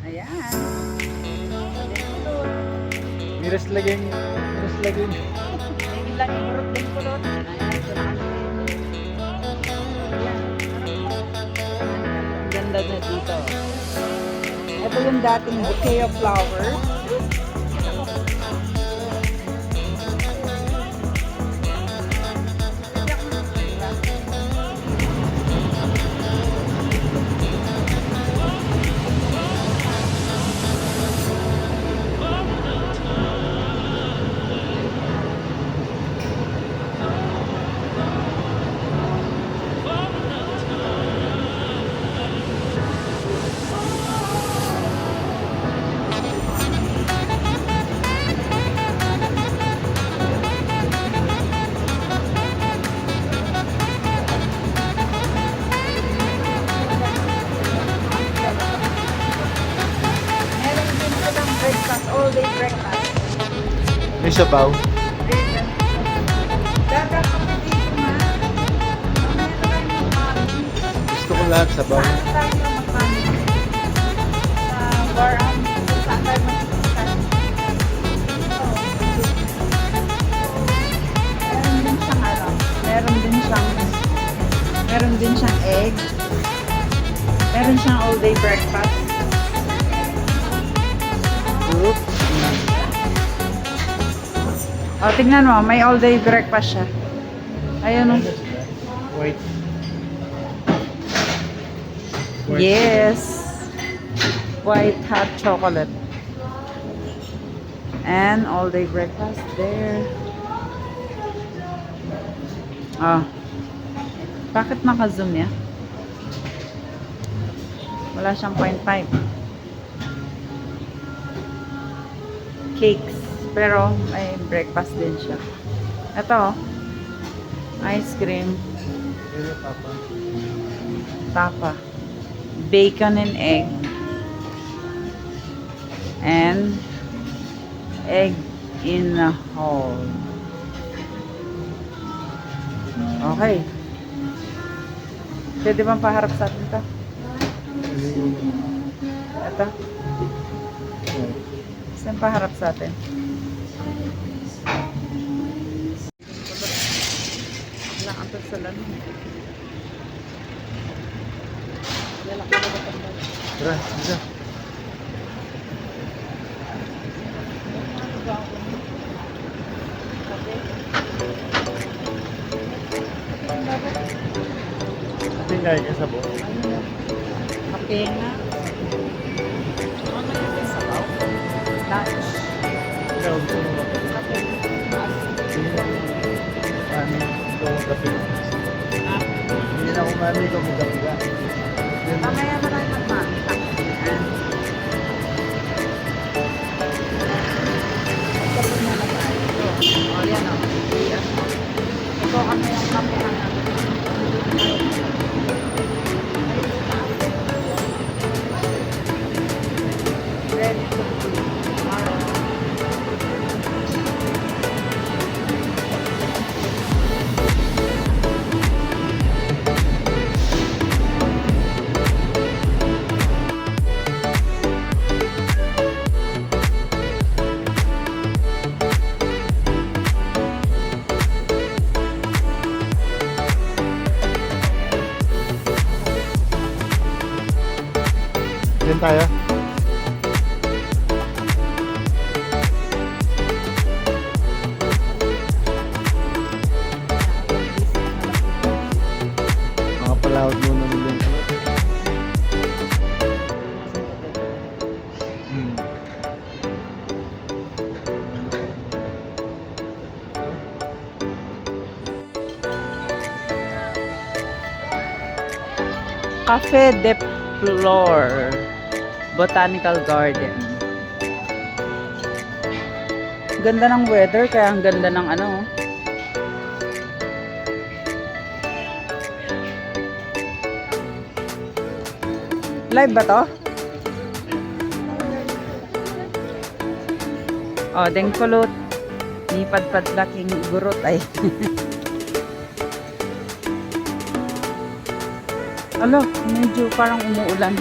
Ayan. Miras laging. Miras laging. May ilang imurot din kulot. Ayan, ito na kami. Ayan. Ang ganda na dito. Ito yung dating bouquet of flowers. Meron din silang breakfast, all day breakfast. May sabaw. Dagat kami dito na. Mamaya na tayo magmamit. Gusto ko lahat sabaw. Saan tayo magmamit? Sa bar saan tayo magmamit? Meron din siyang egg. Meron siyang all day breakfast. Oops. O, tingnan mo, may all day breakfast siya. Ayun o. White. Yes. White hot chocolate. And all day breakfast there. Oh. Bakit naka-zoom ya? Wala siyang 0.5. Cakes. Pero may breakfast din siya. Ito. Ice cream. Pero papa. Tapa. Bacon and egg. And egg in a hole. Okay. Pwede bang paharap sa atin ito? Ito. Saan paharap sa atin? Wala kang pagsalan. Wala kang pagsalan. Tara, isa. Tingnan ka sa buo. Kape nga. Ano yung sabaw? Lunch. Ikaw, gusto mo ba? Kape. Ano? Ikaw ang gabi. Hindi na ako mami, ikaw ang gabi ka. Mamaya na tayo magmami. Kape na na tayo. O, yan o. Ito kami yung kape na natin. Ready to do tomorrow. Diyan tayo. Mga palawad muna nila. Cafe de Flor Botanical Garden. Ganda ng weather, kaya ang ganda ng ano. Live ba to? Oh, deng kulot. Ni padpadlaking gurot ay. Alo, medyo parang umuulan.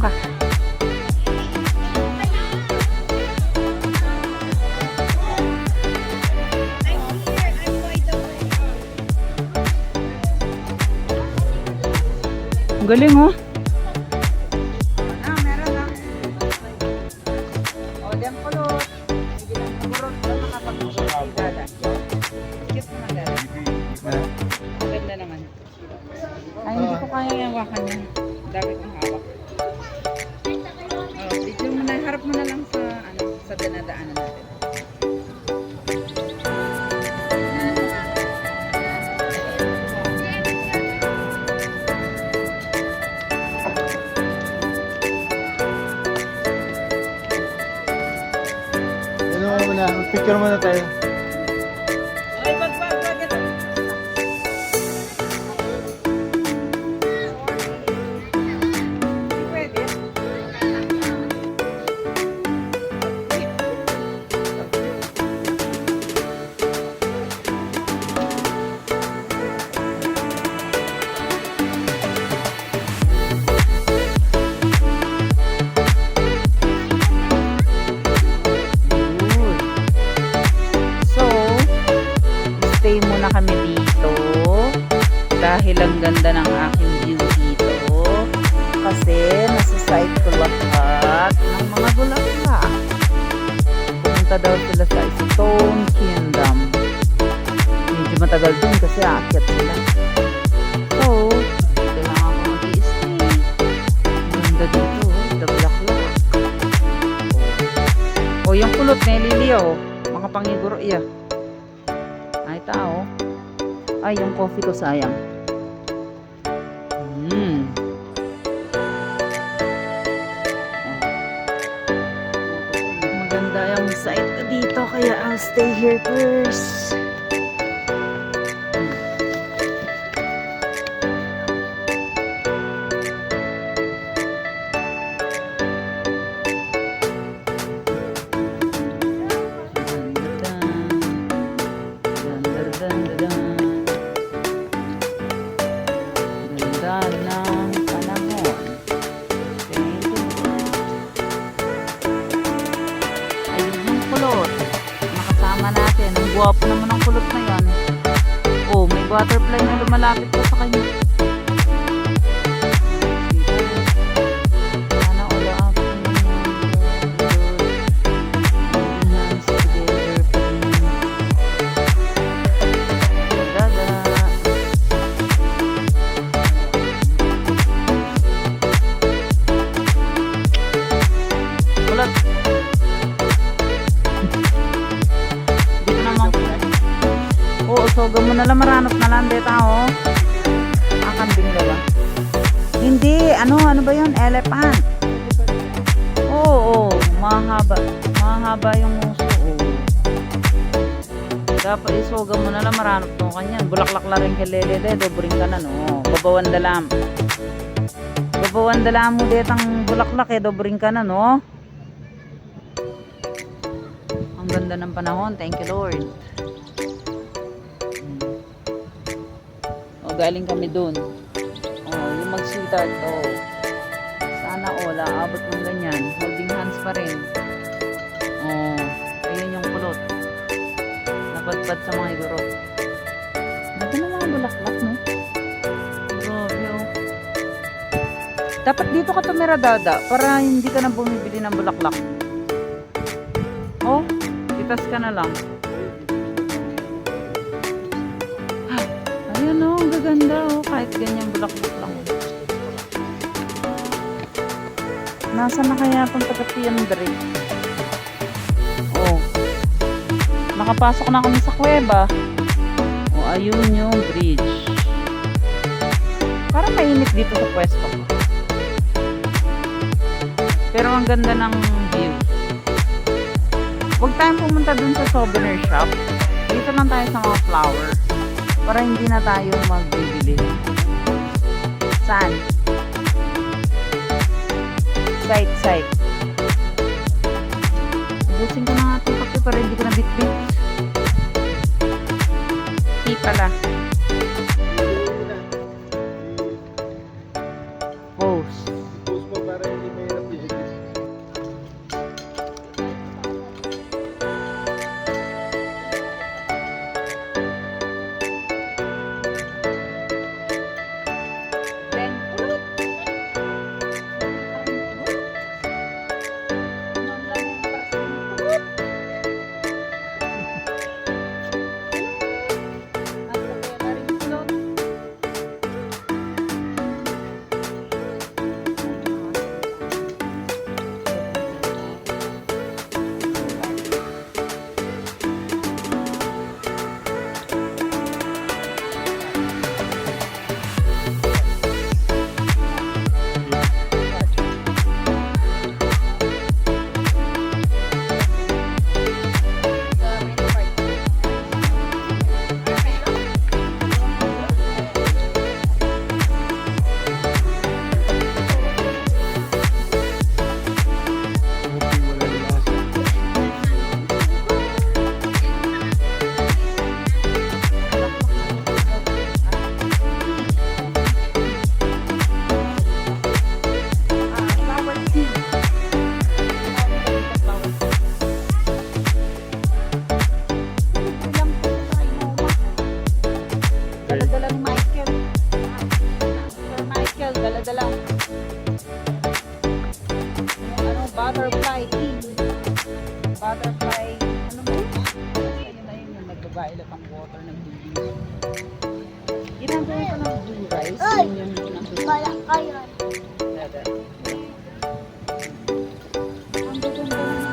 ka. Ang galing oh. Meron na. O, diyan pulot. Hindi lang kumurot. Doon makapag-usap. Dada. Skip naman dada. Ganda naman. Ay, hindi ko kaya yung hawakan niya. Dami kong hawak. Oh, video mo na. Harap mo na lang sa, sa dinadaanan natin. Picture muna tayo. Ay, wag. Ito. Hindi pwede. Stay muna kami dito dahil ang ganda ng aking view dito kasi nasa site ko lahat ng mga bulaklak. Pumunta daw sila sa Stone Kingdom. Medyo matagal dun kasi aakyat sila. So, dito lang ako mag-i-stay. Ganda dito, the bulaklak. O yung kulot na ililiyo, mga pangiguro iya. Ay, tao. Ay, yung coffee ko sayang. Maganda yung site ko dito, kaya I'll stay here first. Ganda ng panahon. Ayun yung kulot. Nakasama natin. Ang guwapo naman ng kulot na yan. Oh, may butterfly na lumalapit po sa kanya. Sana all up. Dito naman. Oo, soga mo na lang, maranot na lang dito, oh. Kambing ba? Hindi, ano ba yun? Elephant. Oo, mahaba. Mahaba yung uso, oo. Dapat isoga mo na lang, maranot to kanyan. Bulaklak la rin kalele, dobring ka na, no. Babawan dalam. Babawan dalam mo dito ang bulaklak, dobring ka na, no. Ang ganda ng panahon. Thank you, Lord. O, galing kami dun. O, yung mag-sweetheart. O, sana all, abot ng ganyan. Holding hands pa rin. O, ayun yung kulot. Napadpad sa mga iguro. Ganda ng mga bulaklak, no? Grabe, o. Dapat dito ka tumira, dada, para hindi ka na bumibili ng bulaklak. O, itas ka na lang. Ayan o, ang gaganda o. Kahit ganyan bulaklak lang. Nasaan na kaya itong taga-Pian Dre? O, nakapasok na kami sa kuweba. O, ayun yung bridge. Parang mainit dito sa pwesto ko. Pero ang ganda ng view. Huwag tayong pumunta dun sa souvenir shop. Dito lang tayo sa mga flower. Para hindi na tayo magbibili. Saan? Site. Ubusin ko na nga itong kape para hindi ko na bit-bit. Di pala. Post. Post mo para hindi mo butterfly tea. Butterfly, ano ba yun? Ayun na yun, yung nagbabailot ng water, nagbibigay. Ginagawa ko ng blue rice. Yun yung ginagawa. Kaya kaya. Dada. Ang gaganda naman.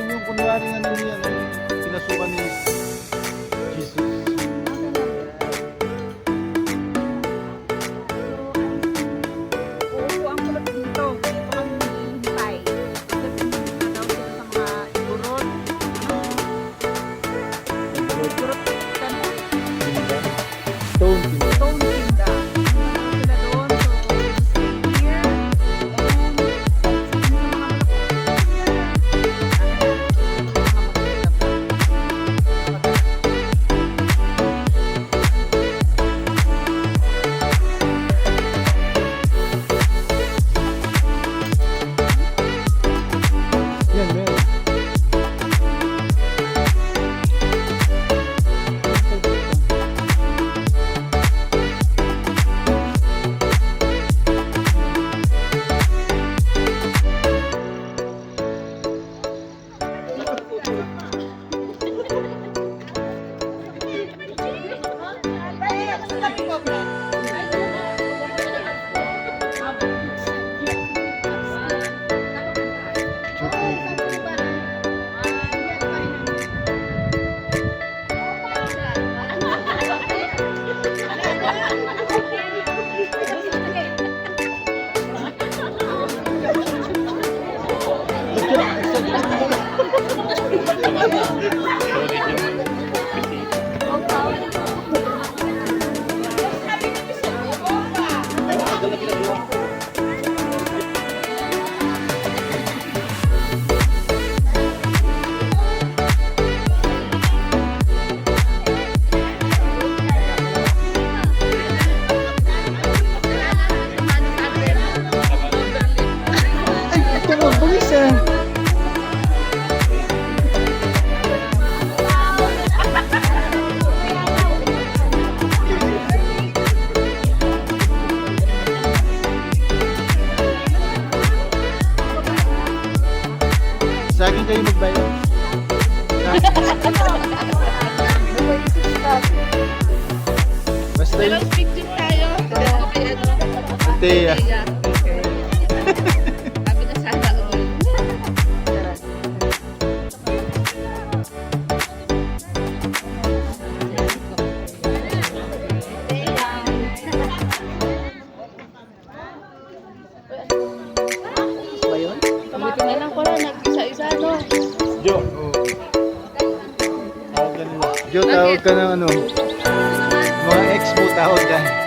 Yung kunwari na ano yan, yung pinasukan ni Jesus. Oo, ang kulot dito. Dito kami hinihintay. Kasi pinunta daw sila sa mga igurot. Igurot, ano? Stone. Stone Kingdom. Sila doon. So, we stay here. And, sa mga Yan, meron. Ito mo, buwis ah. Sa akin kayo magbayad. Basta yun. Picture tayo. Teya. Sabi na sana all. ba yun? Tumitingnan ko lang, nag-isa-isa, no? Jo. Tawag ka nila. Jo, tawag ka ng ano. Mga ex mo, tawag ka.